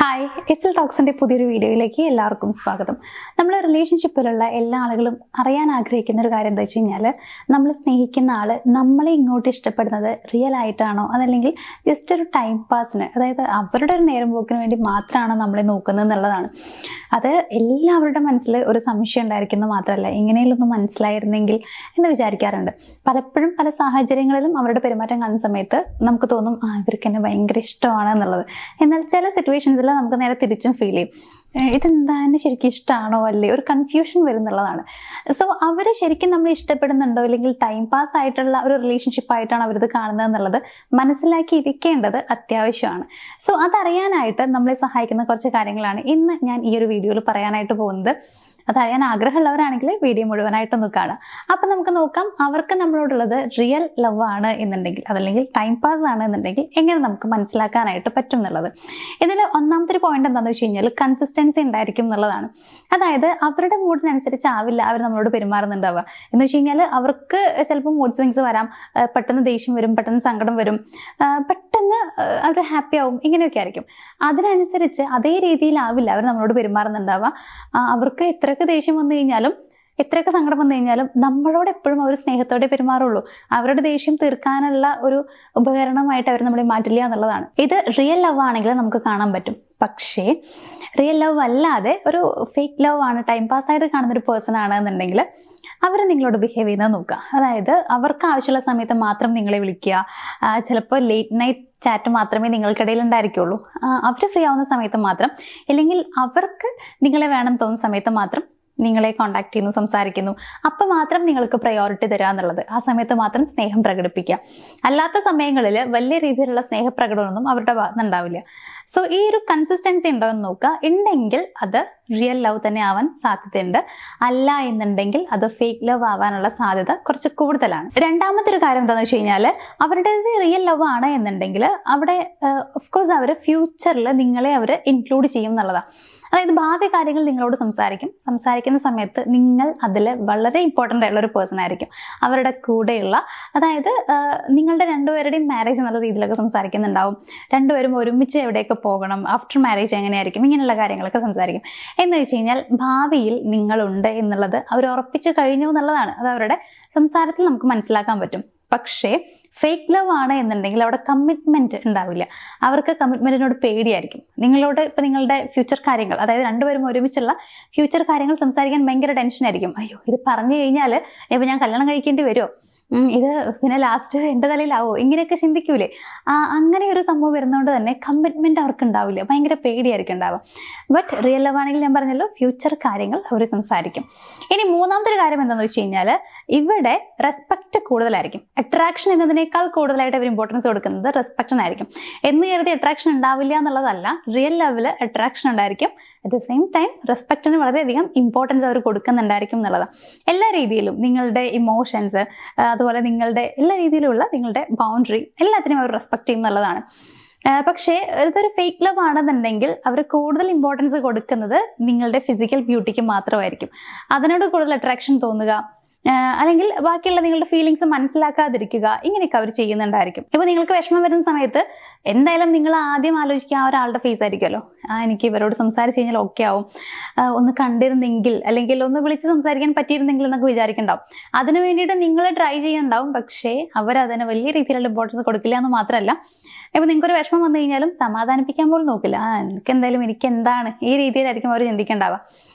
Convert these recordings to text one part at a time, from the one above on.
Hi, S ടോക്സിന്റെ പുതിയൊരു വീഡിയോയിലേക്ക് എല്ലാവർക്കും സ്വാഗതം. നമ്മൾ റിലേഷൻഷിപ്പിലുള്ള എല്ലാ ആളുകളും അറിയാൻ ആഗ്രഹിക്കുന്ന ഒരു കാര്യം എന്താ വെച്ച് കഴിഞ്ഞാൽ, നമ്മൾ സ്നേഹിക്കുന്ന ആൾ നമ്മളെ ഇങ്ങോട്ട് ഇഷ്ടപ്പെടുന്നത് റിയൽ ആയിട്ടാണോ, അതല്ലെങ്കിൽ ജസ്റ്റ് ഒരു ടൈം പാസിന്, അതായത് അവരുടെ ഒരു നേരം പോക്കിന് വേണ്ടി മാത്രമാണോ നമ്മളെ നോക്കുന്നത് എന്നുള്ളതാണ്. അത് എല്ലാവരുടെ മനസ്സിൽ ഒരു സംശയം ഉണ്ടായിരിക്കുന്നത് മാത്രമല്ല, ഇങ്ങനെയൊന്നും മനസ്സിലായിരുന്നെങ്കിൽ എന്ന് വിചാരിക്കാറുണ്ട്. പലപ്പോഴും പല സാഹചര്യങ്ങളിലും അവരുടെ പെരുമാറ്റം കാണുന്ന സമയത്ത് നമുക്ക് തോന്നും ഇവർക്ക് എന്നെ ഭയങ്കര ഇഷ്ടമാണ് എന്നുള്ളത്. എന്നാൽ ചില സിറ്റുവേഷൻസിൽ നമുക്ക് നേരെ തിരിച്ചും ഫീൽ ചെയ്യും, ഇതെന്താ എന്നെ ശരിക്കും ഇഷ്ടമാണോ അല്ലേ, ഒരു കൺഫ്യൂഷൻ വരുന്നുള്ളതാണ്. സോ അവർ ശരിക്കും നമ്മൾ ഇഷ്ടപ്പെടുന്നുണ്ടോ, അല്ലെങ്കിൽ ടൈം പാസ് ആയിട്ടുള്ള ഒരു റിലേഷൻഷിപ്പ് ആയിട്ടാണ് അവരിത് കാണുന്നത് എന്നുള്ളത് മനസ്സിലാക്കി ഇരിക്കേണ്ടത് അത്യാവശ്യമാണ്. സോ അതറിയാനായിട്ട് നമ്മളെ സഹായിക്കുന്ന കുറച്ച് കാര്യങ്ങളാണ് ഇന്ന് ഞാൻ ഈ ഒരു വീഡിയോയിൽ പറയാനായിട്ട് പോകുന്നത്. അതറിയാൻ ആഗ്രഹമുള്ളവരാണെങ്കിൽ വീഡിയോ മുഴുവനായിട്ടൊന്ന് കാണാം. അപ്പം നമുക്ക് നോക്കാം, അവർക്ക് നമ്മളോടുള്ളത് റിയൽ ലവ് ആണ് എന്നുണ്ടെങ്കിൽ, അതല്ലെങ്കിൽ ടൈം പാസ് ആണ് എന്നുണ്ടെങ്കിൽ എങ്ങനെ നമുക്ക് മനസ്സിലാക്കാനായിട്ട് പറ്റും എന്നുള്ളത്. ഇതിൽ ഒന്നാമത്തെ ഒരു പോയിന്റ് എന്താണെന്ന് വെച്ച് കഴിഞ്ഞാൽ, കൺസിസ്റ്റൻസി ഉണ്ടായിരിക്കും എന്നുള്ളതാണ്. അതായത് അവരുടെ മൂഡിനനുസരിച്ചാവില്ല അവർ നമ്മളോട് പെരുമാറുന്നുണ്ടാവുക. എന്ന് വെച്ച് കഴിഞ്ഞാൽ അവർക്ക് ചിലപ്പോൾ മൂഡ് സ്വിങ്സ് വരാം, പെട്ടെന്ന് ദേഷ്യം വരും, പെട്ടെന്ന് സങ്കടം വരും, പെട്ടെന്ന് അവർ ഹാപ്പി ആവും, ഇങ്ങനെയൊക്കെ ആയിരിക്കും. അതിനനുസരിച്ച് അതേ രീതിയിലാവില്ല അവർ നമ്മളോട് പെരുമാറുന്നുണ്ടാവുക. അവർക്ക് എത്രയൊക്കെ ദേഷ്യം വന്നു കഴിഞ്ഞാലും, എത്രയൊക്കെ സങ്കടം വന്നു കഴിഞ്ഞാലും നമ്മളോട് എപ്പോഴും അവർ സ്നേഹത്തോടെ പെരുമാറുള്ളൂ. അവരുടെ ദേഷ്യം തീർക്കാനുള്ള ഒരു ഉപകരണമായിട്ട് അവർ നമ്മളെ മാറ്റില്ല എന്നുള്ളതാണ്. ഇത് റിയൽ ലവ് ആണെങ്കിൽ നമുക്ക് കാണാൻ പറ്റും. പക്ഷേ റിയൽ ലവ് അല്ലാതെ ഒരു ഫേക്ക് ലവ് ആണ്, ടൈം പാസ് ആയിട്ട് കാണുന്ന ഒരു പേഴ്സൺ ആണ് എന്നുണ്ടെങ്കിൽ അവർ നിങ്ങളോട് ബിഹേവ് ചെയ്യുന്നത് നോക്കുക. അതായത് അവർക്ക് ആവശ്യമുള്ള സമയത്ത് മാത്രം നിങ്ങളെ വിളിക്കുക, ചിലപ്പോൾ ലേറ്റ് നൈറ്റ് ചാറ്റ് മാത്രമേ നിങ്ങൾക്കിടയിൽ ഉണ്ടായിരിക്കുള്ളൂ. അവർ ഫ്രീ ആവുന്ന സമയത്ത് മാത്രം, അല്ലെങ്കിൽ അവർക്ക് നിങ്ങളെ വേണം തോന്നുന്ന സമയത്ത് മാത്രം നിങ്ങളെ കോണ്ടാക്ട് ചെയ്യുന്നു, സംസാരിക്കുന്നു. അപ്പം മാത്രം നിങ്ങൾക്ക് പ്രയോറിറ്റി തരിക എന്നുള്ളത്. ആ സമയത്ത് മാത്രം സ്നേഹം പ്രകടിപ്പിക്കുക. അല്ലാത്ത സമയങ്ങളിൽ വലിയ രീതിയിലുള്ള സ്നേഹപ്രകടനമൊന്നും അവരുടെ ഭാഗത്ത് ഉണ്ടാവില്ല. സോ ഈ ഒരു കൺസിസ്റ്റൻസി ഉണ്ടോ എന്ന് നോക്കുക. ഉണ്ടെങ്കിൽ അത് റിയൽ ലവ് തന്നെ ആവാൻ സാധ്യതയുണ്ട്. അല്ല എന്നുണ്ടെങ്കിൽ അത് ഫേക്ക് ലവ് ആവാനുള്ള സാധ്യത കുറച്ച് കൂടുതലാണ്. രണ്ടാമത്തെ ഒരു കാര്യം എന്താണെന്ന് വെച്ച് കഴിഞ്ഞാൽ, അവരുടെ റിയൽ ലവ് ആണ് എന്നുണ്ടെങ്കിൽ അവിടെ ഓഫ്കോഴ്സ് അവർ ഫ്യൂച്ചറിൽ നിങ്ങളെ അവർ ഇൻക്ലൂഡ് ചെയ്യും എന്നുള്ളതാണ്. അതായത് ഭാവി കാര്യങ്ങൾ നിങ്ങളോട് സംസാരിക്കുന്ന സമയത്ത് നിങ്ങൾ അതിൽ വളരെ ഇമ്പോർട്ടൻ്റ് ആയിട്ടുള്ള ഒരു പേഴ്സൺ ആയിരിക്കും. അവരുടെ കൂടെയുള്ള, അതായത് നിങ്ങളുടെ രണ്ടുപേരുടെയും മാരേജ് എന്നുള്ള രീതിയിലൊക്കെ സംസാരിക്കുന്നുണ്ടാവും. രണ്ടുപേരും ഒരുമിച്ച് എവിടെയൊക്കെ പോകണം, ആഫ്റ്റർ മാരേജ് എങ്ങനെയായിരിക്കും, ഇങ്ങനെയുള്ള കാര്യങ്ങളൊക്കെ സംസാരിക്കും. എന്ന് വെച്ച് കഴിഞ്ഞാൽ ഭാവിയിൽ നിങ്ങളുണ്ട് എന്നുള്ളത് അവർ ഉറപ്പിച്ചു കഴിഞ്ഞു എന്നുള്ളതാണ്. അത് അവരുടെ സംസാരത്തിൽ നമുക്ക് മനസ്സിലാക്കാൻ പറ്റും. പക്ഷേ ഫേക്ക് ലവ് ആണ് എന്നുണ്ടെങ്കിൽ അവിടെ കമ്മിറ്റ്മെന്റ് ഉണ്ടാവില്ല. അവർക്ക് കമ്മിറ്റ്മെന്റിനോട് പേടിയായിരിക്കും. നിങ്ങളോട് ഇപ്പം നിങ്ങളുടെ ഫ്യൂച്ചർ കാര്യങ്ങൾ, അതായത് രണ്ടുപേരും ഒരുമിച്ചുള്ള ഫ്യൂച്ചർ കാര്യങ്ങൾ സംസാരിക്കാൻ ഭയങ്കര ടെൻഷനായിരിക്കും. അയ്യോ, ഇത് പറഞ്ഞു കഴിഞ്ഞാൽ ഇപ്പം ഞാൻ കല്യാണം കഴിക്കേണ്ടി വരുമോ, ഇത് പിന്നെ ലാസ്റ്റ് എൻ്റെ തലയിലാവോ, ഇങ്ങനെയൊക്കെ ചിന്തിക്കൂലേ. അങ്ങനെ ഒരു സംഭവം വരുന്നതുകൊണ്ട് തന്നെ കമ്മിറ്റ്മെന്റ് അവർക്ക് ഉണ്ടാവില്ല, ഭയങ്കര പേടിയായിരിക്കും ഉണ്ടാവുക. ബട്ട് റിയൽ ലവ് ആണെങ്കിൽ ഞാൻ പറഞ്ഞല്ലോ, ഫ്യൂച്ചർ കാര്യങ്ങൾ അവർ സംസാരിക്കും. ഇനി മൂന്നാമത്തെ ഒരു കാര്യം എന്താണെന്ന് വെച്ച് കഴിഞ്ഞാൽ, ഇവിടെ റെസ്പെക്ട് കൂടുതലായിരിക്കും. അട്രാക്ഷൻ എന്നതിനേക്കാൾ കൂടുതലായിട്ട് അവർ ഇമ്പോർട്ടൻസ് കൊടുക്കുന്നത് റെസ്പെക്റ്റിനായിരിക്കും. എന്ന് കരുതി അട്രാക്ഷൻ ഉണ്ടാവില്ല എന്നുള്ളതല്ല. റിയൽ ലവിൽ അട്രാക്ഷൻ ഉണ്ടായിരിക്കും, അറ്റ് ദ സെയിം ടൈം റെസ്പെക്റ്റിന് വളരെയധികം ഇമ്പോർട്ടൻസ് അവർ കൊടുക്കുന്നുണ്ടായിരിക്കും എന്നുള്ളതാണ്. എല്ലാ രീതിയിലും നിങ്ങളുടെ ഇമോഷൻസ്, അതുപോലെ നിങ്ങളുടെ എല്ലാ രീതിയിലുള്ള നിങ്ങളുടെ ബൗണ്ടറി എല്ലാത്തിനും അവർ റെസ്പെക്ട് ചെയ്യും എന്നുള്ളതാണ്. പക്ഷേ ഇതൊരു ഫേക്ക് ലവ് ആണെന്നുണ്ടെങ്കിൽ അവർ കൂടുതൽ ഇമ്പോർട്ടൻസ് കൊടുക്കുന്നത് നിങ്ങളുടെ ഫിസിക്കൽ ബ്യൂട്ടിക്ക് മാത്രമായിരിക്കും. അതിനോട് കൂടുതൽ അട്രാക്ഷൻ തോന്നുക, അല്ലെങ്കിൽ ബാക്കിയുള്ള നിങ്ങളുടെ ഫീലിങ്സ് മനസ്സിലാക്കാതിരിക്കുക, ഇങ്ങനെയൊക്കെ അവർ ചെയ്യുന്നുണ്ടായിരിക്കും. ഇപ്പൊ നിങ്ങൾക്ക് വിഷമം വരുന്ന സമയത്ത് എന്തായാലും നിങ്ങൾ ആദ്യം ആലോചിക്കുക ഒരാളുടെ ഫേസ് ആയിരിക്കുമല്ലോ. എനിക്ക് ഇവരോട് സംസാരിച്ച് കഴിഞ്ഞാൽ ഓക്കെ ആവും, ഒന്ന് കണ്ടിരുന്നെങ്കിൽ, അല്ലെങ്കിൽ ഒന്ന് വിളിച്ച് സംസാരിക്കാൻ പറ്റിയിരുന്നെങ്കിൽ എന്നൊക്കെ വിചാരിക്കണ്ടാവും. അതിനു വേണ്ടിയിട്ട് നിങ്ങൾ ട്രൈ ചെയ്യുന്നുണ്ടാവും. പക്ഷേ അവരതിന് വലിയ രീതിയിലുള്ള ഇമ്പോർട്ടൻസ് കൊടുക്കില്ല എന്ന് മാത്രമല്ല, ഇപ്പൊ നിങ്ങൾക്കൊരു വിഷമം വന്നു കഴിഞ്ഞാലും സമാധാനിപ്പിക്കാൻ പോലും നോക്കില്ല. എനിക്ക് എന്തായാലും എനിക്ക് എന്താണ്, ഈ രീതിയിലായിരിക്കും അവർ ചിന്തിക്കേണ്ടാവുക.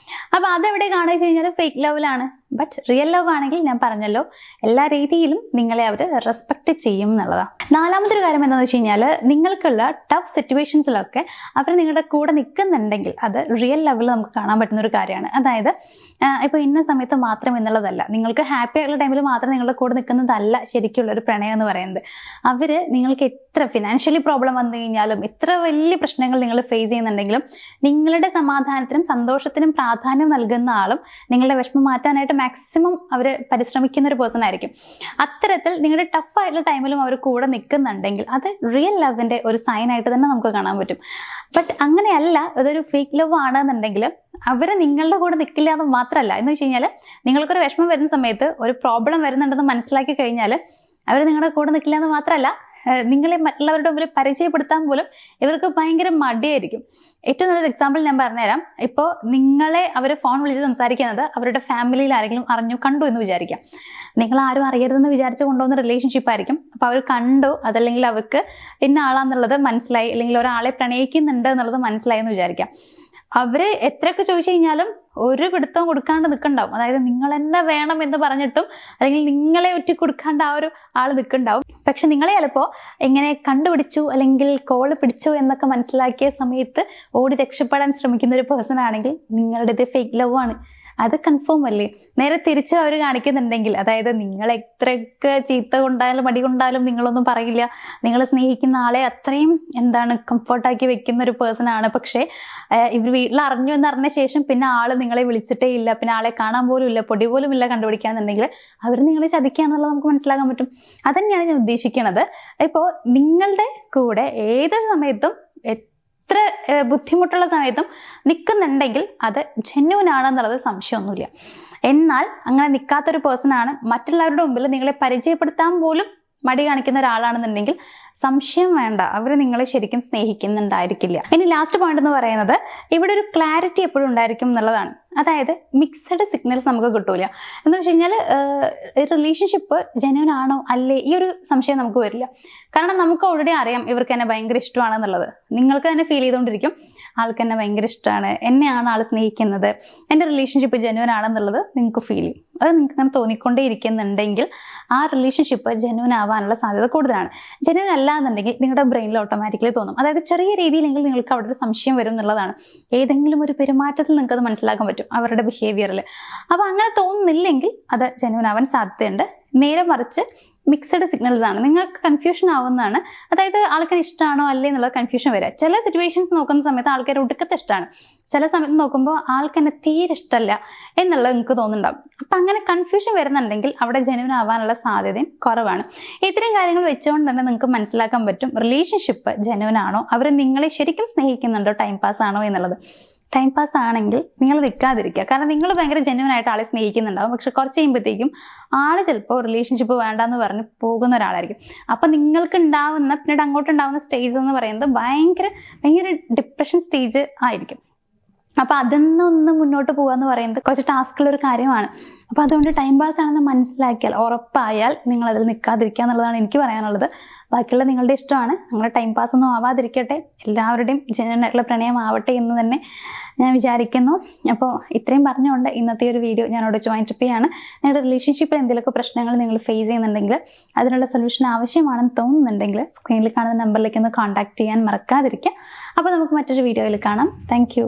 അപ്പൊ അതെവിടെ കാണുക വെച്ച് കഴിഞ്ഞാൽ ഫേക്ക് ലവിലാണ്. ബട്ട് റിയൽ ലവ് ആണെങ്കിൽ ഞാൻ പറഞ്ഞല്ലോ, എല്ലാ രീതിയിലും നിങ്ങളെ അവർ റെസ്പെക്ട് ചെയ്യും എന്നുള്ളതാണ്. നാലാമത്തെ ഒരു കാര്യം എന്താണെന്ന് വെച്ച് കഴിഞ്ഞാൽ, നിങ്ങൾക്കുള്ള ടഫ് സിറ്റുവേഷൻസിലൊക്കെ അവർ നിങ്ങളുടെ കൂടെ നിൽക്കുന്നുണ്ടെങ്കിൽ അത് റിയൽ ലെവലിൽ നമുക്ക് കാണാൻ പറ്റുന്ന ഒരു കാര്യമാണ്. അതായത് ഇപ്പോൾ ഇന്ന സമയത്ത് മാത്രം എന്നുള്ളതല്ല, നിങ്ങൾക്ക് ഹാപ്പി ആയിട്ടുള്ള ടൈമിൽ മാത്രം നിങ്ങളുടെ കൂടെ നിൽക്കുന്നതല്ല ശരിക്കുള്ള ഒരു പ്രണയം എന്ന് പറയുന്നത്. അവർ നിങ്ങൾക്ക് എത്ര ഫിനാൻഷ്യലി പ്രോബ്ലം വന്നു കഴിഞ്ഞാലും, എത്ര വലിയ പ്രശ്നങ്ങൾ നിങ്ങൾ ഫേസ് ചെയ്യുന്നുണ്ടെങ്കിലും, നിങ്ങളുടെ സമാധാനത്തിനും സന്തോഷത്തിനും പ്രാധാന്യം നൽകുന്ന ആളും നിങ്ങളുടെ വിഷമം മാറ്റാനായിട്ട് മാക്സിമം അവർ പരിശ്രമിക്കുന്ന ഒരു പേഴ്സൺ ആയിരിക്കും. അത്തരത്തിൽ നിങ്ങളുടെ ടഫ് ആയിട്ടുള്ള ടൈമിലും അവർ കൂടെ നിൽക്കുന്നുണ്ടെങ്കിൽ അത് റിയൽ ലവിന്റെ ഒരു സൈൻ ആയിട്ട് തന്നെ നമുക്ക് കാണാൻ പറ്റും. ബട്ട് അങ്ങനെയല്ല, ഇതൊരു ഫേക്ക് ലവ് ആണെന്നുണ്ടെങ്കിൽ അവർ നിങ്ങളുടെ കൂടെ നിൽക്കില്ല എന്ന് മാത്രമല്ല. എന്ന് വെച്ച് കഴിഞ്ഞാൽ, നിങ്ങൾക്കൊരു വിഷമം വരുന്ന സമയത്ത്, ഒരു പ്രോബ്ലം വരുന്നുണ്ടെന്ന് മനസ്സിലാക്കി കഴിഞ്ഞാൽ അവർ നിങ്ങളുടെ കൂടെ നിൽക്കില്ല എന്ന് മാത്രമല്ല, നിങ്ങളെ മറ്റുള്ളവരുടെ മുമ്പിൽ പരിചയപ്പെടുത്താൻ പോലും ഇവർക്ക് ഭയങ്കര മടിയായിരിക്കും. ഏറ്റവും നല്ലൊരു എക്സാമ്പിൾ ഞാൻ പറഞ്ഞുതരാം. ഇപ്പോൾ നിങ്ങളെ അവർ ഫോൺ വിളിച്ച് സംസാരിക്കുന്നത് അവരുടെ ഫാമിലിയിൽ ആരെങ്കിലും അറിഞ്ഞു കണ്ടു എന്ന് വിചാരിക്കാം. നിങ്ങൾ ആരും അറിയരുതെന്ന് വിചാരിച്ച് കൊണ്ടുവന്ന റിലേഷൻഷിപ്പ് ആയിരിക്കും. അപ്പോൾ അവർ കണ്ടു, അതല്ലെങ്കിൽ അവർക്ക് ഇന്ന ആളാന്നുള്ളത് മനസ്സിലായി, അല്ലെങ്കിൽ ഒരാളെ പ്രണയിക്കുന്നുണ്ട് എന്നുള്ളത് മനസ്സിലായി എന്ന് വിചാരിക്കാം. അവര് എത്രയൊക്കെ ചോദിച്ചു കഴിഞ്ഞാലും ഒരു പിടുത്തവും കൊടുക്കാണ്ട് നിൽക്കണ്ടാവും. അതായത് നിങ്ങൾ തന്നെ വേണം എന്ന് പറഞ്ഞിട്ടും, അല്ലെങ്കിൽ നിങ്ങളെ ഒറ്റ കൊടുക്കാണ്ട് ആ ഒരു ആള് നിൽക്കണ്ടാവും. പക്ഷെ നിങ്ങളെ ചിലപ്പോൾ എങ്ങനെ കണ്ടുപിടിച്ചു അല്ലെങ്കിൽ കോള് പിടിച്ചു എന്നൊക്കെ മനസ്സിലാക്കിയ സമയത്ത് ഓടി രക്ഷപ്പെടാൻ ശ്രമിക്കുന്ന ഒരു പേഴ്സൺ ആണെങ്കിൽ നിങ്ങളുടേത് ഫേക്ക് ലവ് ആണ്. അത് കൺഫേം അല്ലേ? നേരെ തിരിച്ച് അവർ കാണിക്കുന്നുണ്ടെങ്കിൽ, അതായത് നിങ്ങൾ എത്രയൊക്കെ ചീത്ത കൊണ്ടായാലും മടി കൊണ്ടായാലും നിങ്ങളൊന്നും പറയില്ല, നിങ്ങൾ സ്നേഹിക്കുന്ന ആളെ അത്രയും കംഫർട്ടാക്കി വെക്കുന്ന ഒരു പേഴ്സൺ ആണ്. പക്ഷേ ഇവർ വീട്ടിൽ അറിഞ്ഞു എന്നറിഞ്ഞ ശേഷം പിന്നെ ആള് നിങ്ങളെ വിളിച്ചിട്ടേ ഇല്ല, പിന്നെ ആളെ കാണാൻ പോലും ഇല്ല, പൊടി പോലും ഇല്ല കണ്ടുപിടിക്കാന്നുണ്ടെങ്കിൽ അവർ നിങ്ങളെ ചതിക്കുകയാണെന്നുള്ളത് നമുക്ക് മനസ്സിലാക്കാൻ പറ്റും. അതന്നെയാണ് ഞാൻ ഉദ്ദേശിക്കുന്നത്. ഇപ്പോൾ നിങ്ങളുടെ കൂടെ ഏതൊരു സമയത്തും എത്ര ബുദ്ധിമുട്ടുള്ള സമയത്തും നിൽക്കുന്നുണ്ടെങ്കിൽ അത് ജെന്യൂൻ ആണെന്നുള്ളത് സംശയമൊന്നുമില്ല. എന്നാൽ അങ്ങനെ നിൽക്കാത്തൊരു പേഴ്സൺ ആണ്, മറ്റുള്ളവരുടെ മുമ്പിൽ നിങ്ങളെ പരിചയപ്പെടുത്താൻ പോലും മടി കാണിക്കുന്ന ഒരാളാണെന്നുണ്ടെങ്കിൽ സംശയം വേണ്ട, അവർ നിങ്ങളെ ശരിക്കും സ്നേഹിക്കുന്നുണ്ടായിരിക്കില്ല. ഇനി ലാസ്റ്റ് പോയിന്റ് എന്ന് പറയുന്നത്, ഇവിടെ ഒരു ക്ലാരിറ്റി എപ്പോഴും ഉണ്ടായിരിക്കും എന്നുള്ളതാണ്. അതായത് മിക്സഡ് സിഗ്നൽസ് നമുക്ക് കിട്ടൂല. എന്ന് വെച്ച് കഴിഞ്ഞാൽ റിലേഷൻഷിപ്പ് ജെന്യൂൻ ആണോ അല്ലേ ഈ ഒരു സംശയം നമുക്ക് വരില്ല. കാരണം നമുക്ക് ഓൾറെഡി അറിയാം ഇവർക്ക് എന്നെ ഭയങ്കര ഇഷ്ടമാണെന്നുള്ളത്. നിങ്ങൾക്ക് തന്നെ ഫീൽ ചെയ്തുകൊണ്ടിരിക്കും ആൾക്ക് എന്നെ ഭയങ്കര ഇഷ്ടമാണ്, എന്നെയാണ് ആൾ സ്നേഹിക്കുന്നത്, എൻ്റെ റിലേഷൻഷിപ്പ് ജെന്യൂൻ ആണെന്നുള്ളത് നിങ്ങൾക്ക് ഫീൽ ചെയ്യും. അത് നിങ്ങൾക്ക് അങ്ങനെ തോന്നിക്കൊണ്ടേ ഇരിക്കുന്നുണ്ടെങ്കിൽ ആ റിലേഷൻഷിപ്പ് ജെന്യൂൻ ആവാനുള്ള സാധ്യത കൂടുതലാണ്. ജെന്യൂൻ അല്ല എന്നുണ്ടെങ്കിൽ നിങ്ങളുടെ ബ്രെയിനിൽ ഓട്ടോമാറ്റിക്കലി തോന്നും. അതായത് ചെറിയ രീതിയിലെങ്കിൽ നിങ്ങൾക്ക് അവിടെ ഒരു സംശയം വരും എന്നുള്ളതാണ്. ഏതെങ്കിലും ഒരു പെരുമാറ്റത്തിൽ നിങ്ങൾക്ക് അത് മനസ്സിലാക്കാൻ പറ്റും, അവരുടെ ബിഹേവിയറിൽ. അപ്പോൾ അങ്ങനെ തോന്നുന്നില്ലെങ്കിൽ അത് ജെന്യൂൻ ആവാൻ സാധ്യതയുണ്ട്. നേരെ മറിച്ച് മിക്സഡ് സിഗ്നൽസ് ആണ്, നിങ്ങൾക്ക് കൺഫ്യൂഷൻ ആവുന്നതാണ്. അതായത് ആൾക്കാർ ഇഷ്ടമാണോ അല്ലേ എന്നുള്ള കൺഫ്യൂഷൻ വരിക. ചില സിറ്റുവേഷൻസ് നോക്കുന്ന സമയത്ത് ആൾക്കാർ ഒടുക്കത്തെ ഇഷ്ടമാണ്, ചില സമയത്ത് നോക്കുമ്പോൾ ആൾക്കെന്നെ തീരെ ഇഷ്ടമല്ല എന്നുള്ളത് നിങ്ങൾക്ക് തോന്നുന്നുണ്ടാവും. അപ്പം അങ്ങനെ കൺഫ്യൂഷൻ വരുന്നുണ്ടെങ്കിൽ അവിടെ ജെന്യൂൻ ആവാനുള്ള സാധ്യതയും കുറവാണ്. ഇത്രയും കാര്യങ്ങൾ വെച്ചുകൊണ്ട് തന്നെ നിങ്ങൾക്ക് മനസ്സിലാക്കാൻ പറ്റും റിലേഷൻഷിപ്പ് ജെന്യൂൻ ആണോ, അവർ നിങ്ങളെ ശരിക്കും സ്നേഹിക്കുന്നുണ്ടോ, ടൈം പാസ് ആണോ എന്നുള്ളത്. ടൈം പാസ് ആണെങ്കിൽ നിങ്ങൾ നിൽക്കാതിരിക്കുക. കാരണം നിങ്ങൾ ഭയങ്കര ജെന്യൂൻ ആയിട്ട് ആളെ സ്നേഹിക്കുന്നുണ്ടാവും. പക്ഷെ കുറച്ച് കഴിയുമ്പോഴത്തേക്കും ആള് ചിലപ്പോൾ റിലേഷൻഷിപ്പ് വേണ്ടാന്ന് പറഞ്ഞ് പോകുന്ന ഒരാളായിരിക്കും. അപ്പം നിങ്ങൾക്ക് ഉണ്ടാവുന്ന പിന്നീട് അങ്ങോട്ടുണ്ടാവുന്ന സ്റ്റേജ് എന്ന് പറയുന്നത് ഭയങ്കര ഡിപ്രഷൻ സ്റ്റേജ് ആയിരിക്കും. അപ്പം അതിന്നൊന്ന് മുന്നോട്ട് പോകാന്ന് പറയുന്നത് കുറച്ച് ടാസ്കുള്ള ഒരു കാര്യമാണ്. അപ്പം അതുകൊണ്ട് ടൈം പാസ് ആണെന്ന് മനസ്സിലാക്കിയാൽ, ഉറപ്പായാൽ നിങ്ങൾ അതിൽ നിൽക്കാതിരിക്കുക എന്നുള്ളതാണ് എനിക്ക് പറയാനുള്ളത്. ബാക്കിയുള്ള നിങ്ങളുടെ ഇഷ്ടമാണ്, നിങ്ങളുടെ ടൈം പാസ് ഒന്നും ആവാതിരിക്കട്ടെ, എല്ലാവരുടെയും ജെന്യൂൻ ആയിട്ടുള്ള പ്രണയം ആവട്ടെ എന്ന് തന്നെ ഞാൻ വിചാരിക്കുന്നു. അപ്പോൾ ഇത്രയും പറഞ്ഞുകൊണ്ട് ഇന്നത്തെ ഒരു വീഡിയോ ഞാനോട് ജോയിൻ ചെയ്യാണ്. നിങ്ങളുടെ റിലേഷൻഷിപ്പിൽ എന്തെങ്കിലുമൊക്കെ പ്രശ്നങ്ങൾ നിങ്ങൾ ഫേസ് ചെയ്യുന്നുണ്ടെങ്കിൽ, അതിനുള്ള സൊല്യൂഷൻ ആവശ്യമാണെന്ന് തോന്നുന്നുണ്ടെങ്കിൽ സ്ക്രീനിൽ കാണുന്ന നമ്പറിലേക്ക് ഒന്ന് കോൺടാക്ട് ചെയ്യാൻ മറക്കാതിരിക്കുക. അപ്പോൾ നമുക്ക് മറ്റൊരു വീഡിയോയിൽ കാണാം. താങ്ക്